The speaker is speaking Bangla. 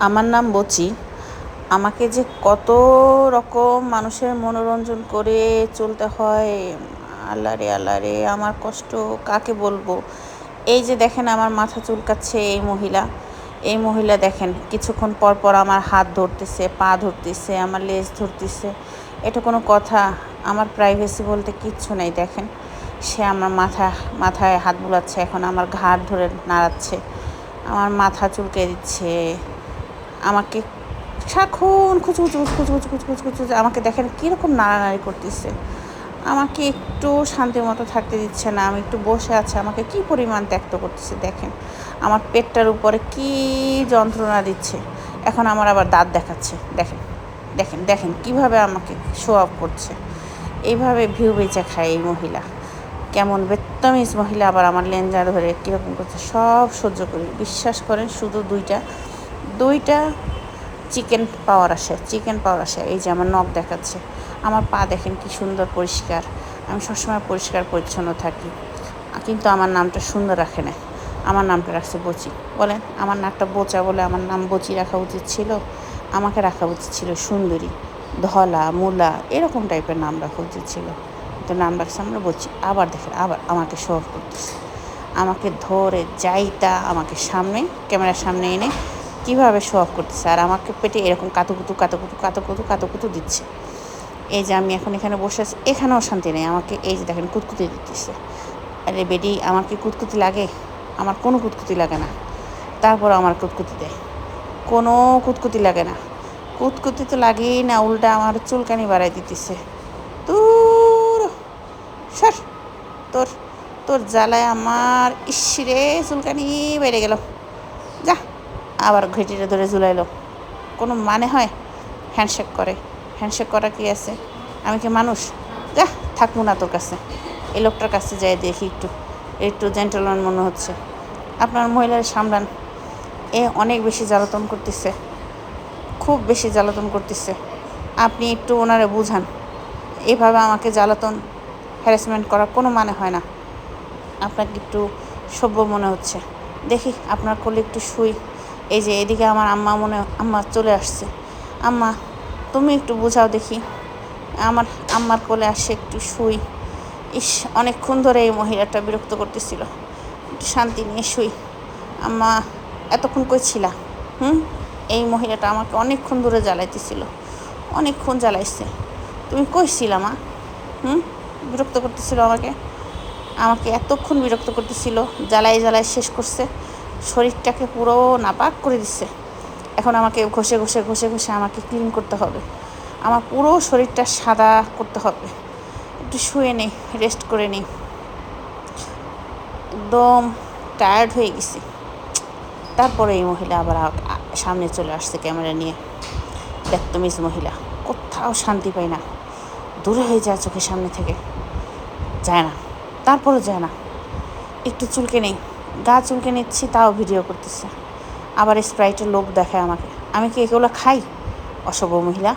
আমার নাম বচি। আমাকে যে কত রকম মানুষের মনোরঞ্জন করে চলতে হয়, আল্লাহ রে আল্লাহ রে, আমার কষ্ট কাকে বলবো। এই যে দেখেন আমার মাথা চুলকাচ্ছে এই মহিলা দেখেন কিছুক্ষণ পর পর আমার হাত ধরতেছে, পা ধরতেছে, আমার লেজ ধরতেছে। এটা কোনো কথা? আমার প্রাইভেসি বলতে কিচ্ছু নেই। দেখেন সে আমার মাথায় হাত বুলাচ্ছে, এখন আমার ঘাড় ধরে নাড়াচ্ছে, আমার মাথা চুলকে দিচ্ছে, আমাকে সারাক্ষণ খুচু খুচু খুচু খুচু খুচু খুচু খুচু আমাকে দেখেন কীরকম নাড়ানাড়ি করতেছে। আমাকে একটু শান্তি মতো থাকতে দিচ্ছে না। আমি একটু বসে আছি, আমাকে কি পরিমাণ ত্যক্ত করতেছে দেখেন। আমার পেটটার উপরে কি যন্ত্রণা দিচ্ছে। এখন আমার আবার দাঁত দেখাচ্ছে। দেখেন দেখেন দেখেন কীভাবে আমাকে শো অফ করছে। এইভাবে ভিউ বেচে খায় এই মহিলা। কেমন বেত্তমিজ মহিলা, আবার আমার লেঞ্জা ধরে কীরকম করছে। সব সহ্য করি, বিশ্বাস করেন। শুধু দুইটা চিকেন পাওয়ার আসে। এই যে আমার নখ দেখাচ্ছে, আমার পা দেখেন কি সুন্দর পরিষ্কার। আমি সবসময় পরিষ্কার পরিচ্ছন্ন থাকি, কিন্তু আমার নামটা সুন্দর রাখে না। আমার নামটা রাখছে বচি। বলেন, আমার নাকটা বোচা বলে আমার নাম বচি রাখা উচিত ছিল? আমাকে রাখা উচিত ছিল সুন্দরী, ধলা, মূলা, এরকম টাইপের নাম রাখা উচিত ছিল। তো নাম রাখছে আমরা বচি। আবার দেখেন, আবার আমাকে শো অফ করতেছে। আমাকে ধরে যাইতা আমাকে ক্যামেরার সামনে এনে কীভাবে শো অফ করতেছে, আর আমাকে পেটে এরকম কাতুকুতু দিচ্ছে। এই যে আমি এখন এখানে বসে আছি, এখানেও শান্তি নেই। আমাকে এই যে দেখেন কুতকুতি দিতেছে। আরে বেডি, আমার কি কুতকুতি লাগে? আমার কোনো কুতকুতি লাগে না, তারপর আমার কুতকুতি দেয়। কোনো কুতকুতি লাগে না, কুতকুতি তো লাগেই না, উল্টা আমার চুলকানি বাড়াই দিতেছে। তোর সর, তোর তোর জ্বালায় আমার ইসরে চুলকানি বেড়ে গেল। যা, আবার ঘেটিটা ধরে ঝুলাইলো। কোনো মানে হয়? হ্যান্ডশেক করা কি আছে? আমি কি মানুষ? যা, থাকবো না তোর কাছে। এই লোকটার কাছে যাই দেখি, একটু জেন্টলম্যান মনে হচ্ছে। আপনার মহিলার সামলান, এ অনেক বেশি জ্বালাতন করতেছে, খুব বেশি জ্বালাতন করতেছে। আপনি একটু ওনারে বুঝান। এভাবে আমাকে জ্বালাতন হ্যারাসমেন্ট করার কোনো মানে হয় না। আপনাকে একটু সভ্য মনে হচ্ছে। দেখি আপনার কোলে একটু শুই। এই যে এদিকে আমার আম্মা চলে আসছে। আম্মা, তুমি একটু বোঝাও দেখি। আমার আম্মার কোলে আসে, একটু শুই। ইস, অনেকক্ষণ ধরে এই মহিলাটা বিরক্ত করতেছিল, একটু শান্তি নিয়ে শুই। আম্মা, এতক্ষণ কই ছিলা? এই মহিলাটা আমাকে অনেকক্ষণ ধরে জ্বালাইতেছিল, অনেকক্ষণ জ্বালাইছে। তুমি কই ছিলা মা? বিরক্ত করতেছিল আমাকে এতক্ষণ বিরক্ত করতেছিল, জ্বালাই শেষ করছে, শরীরটাকে পুরো নাপাক করে দিচ্ছে। এখন আমাকে ঘষে আমাকে ক্লিন করতে হবে, আমার পুরো শরীরটা সাদা করতে হবে। একটু শুয়ে নেই, রেস্ট করে নেই, একদম টায়ার্ড হয়ে গেছি। তারপরে এই মহিলা আবার সামনে চলে আসছে ক্যামেরা নিয়ে। বেত্তমিজ মহিলা, কোথাও শান্তি পাই না, দূরে হয়ে যায় চোখের সামনে থেকে, যায় না, তারপরে যায় না। একটু চুলকে নেই, গা চুলকে নিচ্ছি, তাও ভিডিও করতেছে। আবার স্প্রাইটের লোভ দেখায় আমাকে। আমি কি এগুলো খাই? অসভ্য মহিলা।